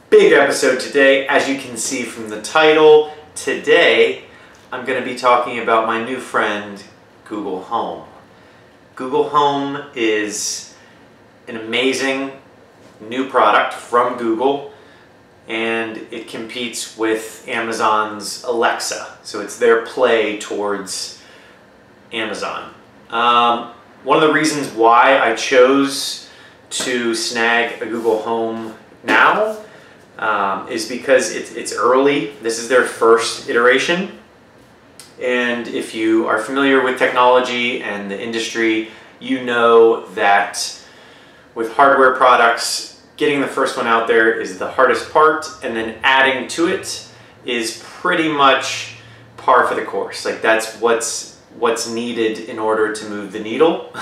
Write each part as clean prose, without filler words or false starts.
Big episode today, as you can see from the title. Today, I'm going to be talking about my new friend, Google Home. Google Home is an amazing new product from Google, and it competes with Amazon's Alexa. So it's their play towards Amazon. One of the reasons why I chose to snag a Google Home now is because it's early. This is their first iteration. And if you are familiar with technology and the industry, you know that with hardware products, getting the first one out there is the hardest part, and then adding to it is pretty much par for the course. Like, that's what's needed in order to move the needle.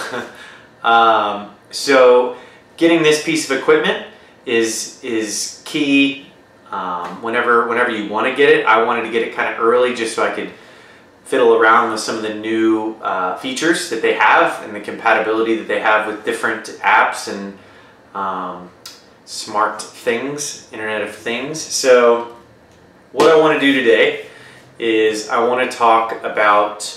So getting this piece of equipment is key. Whenever you want to get it, I wanted to get it kind of early just so I could fiddle around with some of the new features that they have and the compatibility that they have with different apps and smart things, Internet of Things. So what I want to do today is I want to talk about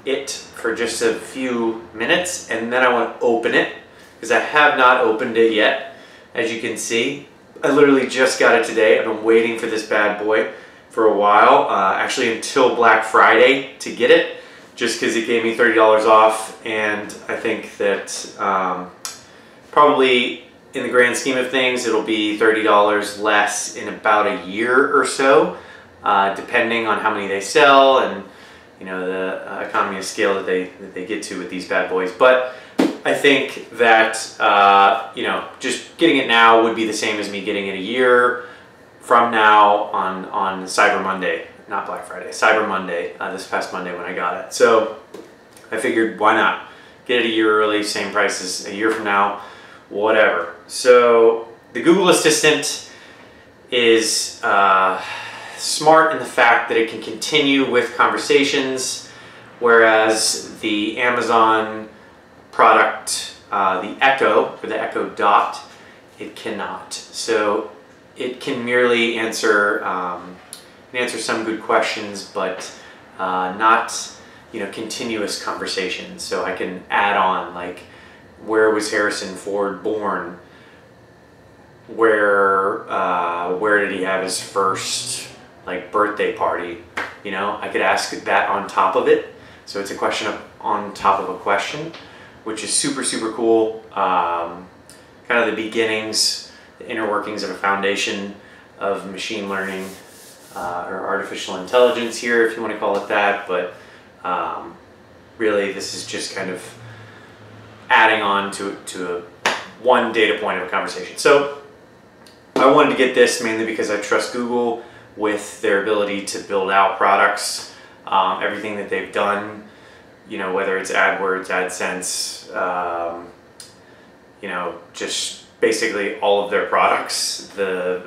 it for just a few minutes, and then I want to open it because I have not opened it yet. As you can see, I literally just got it today. I've been waiting for this bad boy for a while, actually until Black Friday to get it, just because it gave me $30 off, and I think that probably in the grand scheme of things it'll be $30 less in about a year or so, depending on how many they sell and the economy of scale that they get to with these bad boys. But I think that just getting it now would be the same as me getting it a year from now on Cyber Monday, not Black Friday, Cyber Monday, this past Monday when I got it. So I figured, why not get it a year early, same price as a year from now, whatever. So the Google Assistant is smart in the fact that it can continue with conversations, whereas the Amazon product, the Echo, or the Echo Dot, it cannot. So it can merely answer some good questions, but not continuous conversations. So I can add on, like, where was Harrison Ford born? Where did he have his first birthday party? I could ask that on top of it. So it's a question on top of a question, which is super cool. Kind of the beginnings, the inner workings of a foundation of machine learning or artificial intelligence here, if you want to call it that. But really, this is just kind of adding on to one data point of a conversation. So I wanted to get this mainly because I trust Google with their ability to build out products, everything that they've done, whether it's AdWords, AdSense, just basically all of their products, all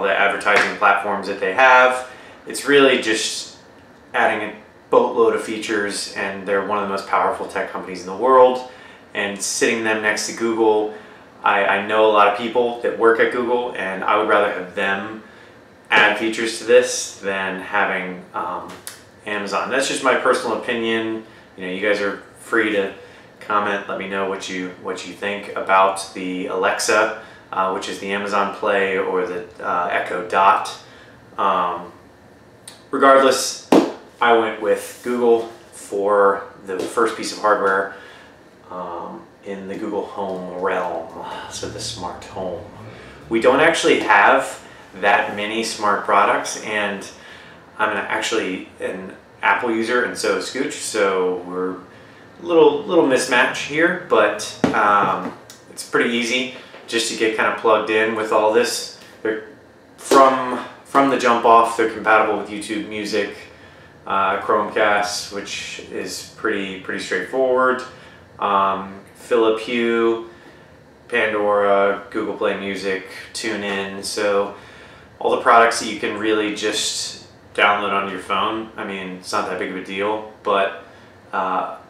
the advertising platforms that they have. It's really just adding a boatload of features, and they're one of the most powerful tech companies in the world. And sitting them next to Google, I know a lot of people that work at Google, and I would rather have them add features to this than having Amazon. That's just my personal opinion. You guys are free to comment. Let me know what you think about the Alexa, which is the Amazon Play, or the Echo Dot. Regardless, I went with Google for the first piece of hardware in the Google Home realm, so the smart home. We don't actually have that many smart products, and I'm actually an Apple user, and so is Scooch, so we're a little mismatch here, but it's pretty easy just to get kind of plugged in with all this. They're from the jump off, they're compatible with YouTube Music, Chromecast, which is pretty straightforward. Philip Hue, Pandora, Google Play Music, TuneIn, so all the products that you can really just download onto your phone. I mean, it's not that big of a deal, but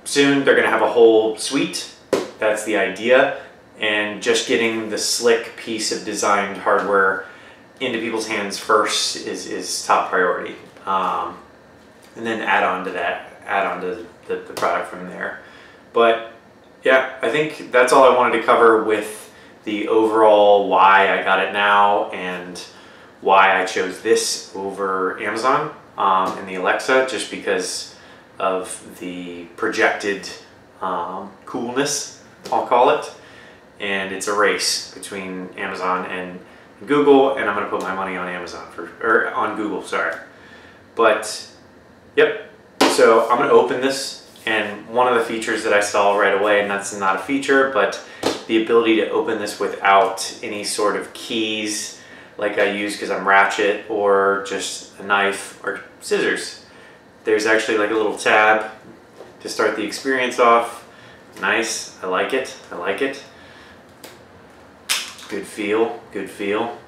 soon they're gonna have a whole suite. That's the idea. And just getting the slick piece of designed hardware into people's hands first is top priority. And then add on to the product from there. But yeah, I think that's all I wanted to cover with the overall why I got it now and why I chose this over Amazon and the Alexa, just because of the projected coolness, I'll call it. And it's a race between Amazon and Google, and I'm gonna put my money on Amazon or on Google, sorry. But yep, so I'm gonna open this, and one of the features that I saw right away, and that's not a feature, but the ability to open this without any sort of keys like I use because I'm ratchet, or just a knife or scissors. There's actually like a little tab to start the experience off. Nice, I like it, I like it. Good feel, good feel.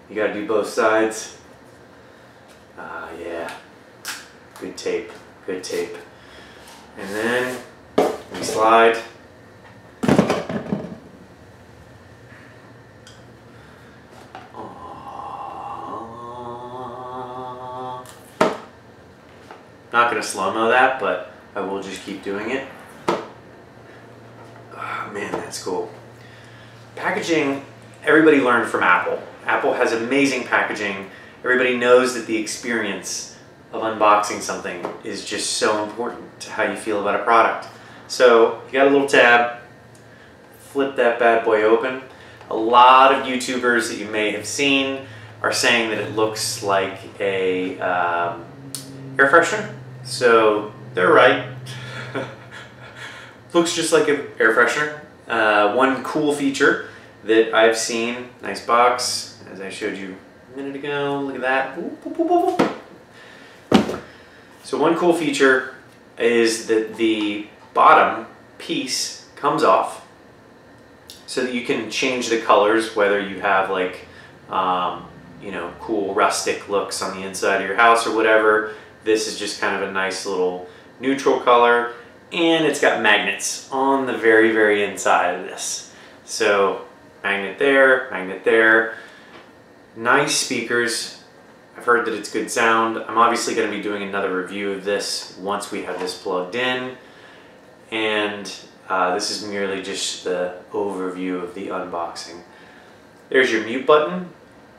You gotta do both sides. Yeah, good tape, good tape. And then we slide. Not gonna slow-mo that, but I will just keep doing it. Oh, man, that's cool. Packaging, everybody learned from Apple. Apple has amazing packaging. Everybody knows that the experience of unboxing something is just so important to how you feel about a product. So you got a little tab, flip that bad boy open. A lot of YouTubers that you may have seen are saying that it looks like a air freshener. So they're right. Looks just like an air freshener. One cool feature that I've seen, nice box, as I showed you a minute ago, look at that. Boop, boop, boop, boop, boop. So one cool feature is that the bottom piece comes off so that you can change the colors, whether you have like, you know, cool rustic looks on the inside of your house or whatever. This is just kind of a nice little neutral color. And it's got magnets on the very, very inside of this. So magnet there, magnet there. Nice speakers. I've heard that it's good sound. I'm obviously going to be doing another review of this once we have this plugged in. And this is merely just the overview of the unboxing. There's your mute button.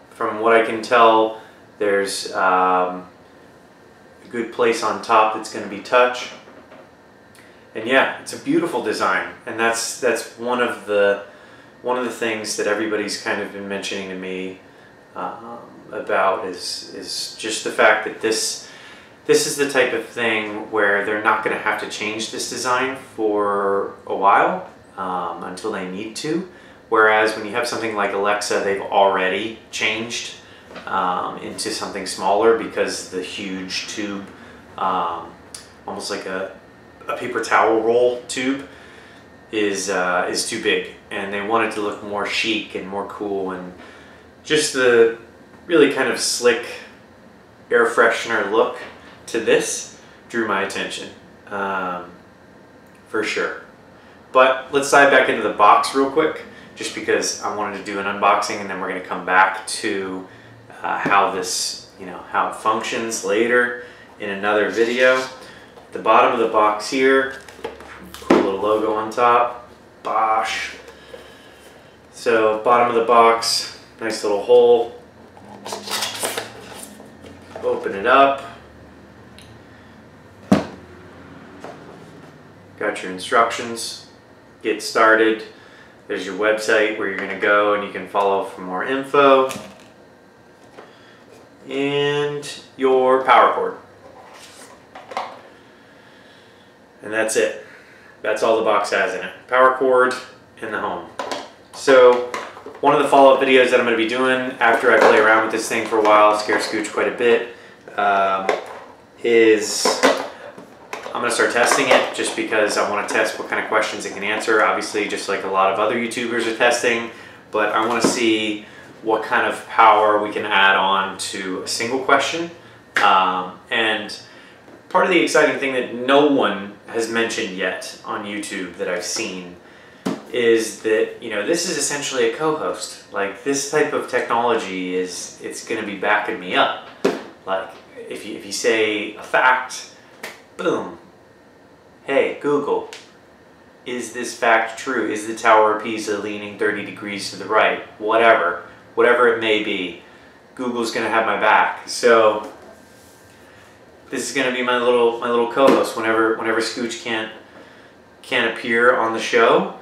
From what I can tell, there's a good place on top that's going to be touch. And yeah, it's a beautiful design, and that's one of the things that everybody's kind of been mentioning to me about is just the fact that this is the type of thing where they're not going to have to change this design for a while until they need to. Whereas when you have something like Alexa, they've already changed into something smaller because the huge tube, almost like a paper towel roll tube, is too big, and they want it to look more chic and more cool, and just the really kind of slick air freshener look to this drew my attention for sure. But let's dive back into the box real quick, just because I wanted to do an unboxing, and then we're going to come back to how this, how it functions later in another video. The bottom of the box here, cool little logo on top, Bosch. So bottom of the box, nice little hole. Open it up. Got your instructions. Get started. There's your website where you're going to go and you can follow for more info. And your power cord. And that's it. That's all the box has in it. Power cord and the home. So one of the follow-up videos that I'm going to be doing after I play around with this thing for a while, scare Scooch quite a bit, is I'm going to start testing it just because I want to test what kind of questions it can answer. Obviously, just like a lot of other YouTubers are testing, but I want to see what kind of power we can add on to a single question. And part of the exciting thing that no one has mentioned yet on YouTube that I've seen is that, you know, this is essentially a co-host. Like, this type of technology it's going to be backing me up. Like, if you say a fact, boom, hey, Google, is this fact true? Is the Tower of Pisa leaning 30 degrees to the right? Whatever it may be, Google's going to have my back. So this is going to be my little co-host whenever Scooch can't appear on the show.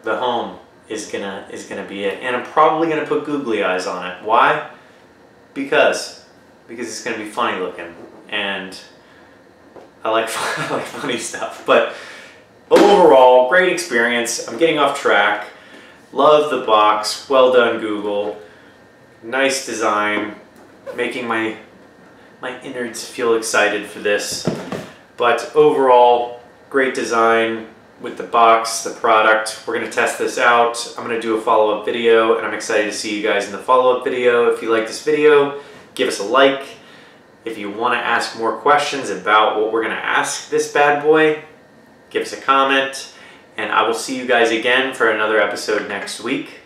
The home is gonna be it, and I'm probably gonna put googly eyes on it. Why? Because it's gonna be funny looking, and I like funny stuff. But overall, great experience. I'm getting off track. Love the box. Well done, Google. Nice design. Making my innards feel excited for this. But overall, great design with the box, the product. We're going to test this out. I'm going to do a follow-up video, and I'm excited to see you guys in the follow-up video. If you like this video, give us a like. If you want to ask more questions about what we're going to ask this bad boy, give us a comment. And I will see you guys again for another episode next week.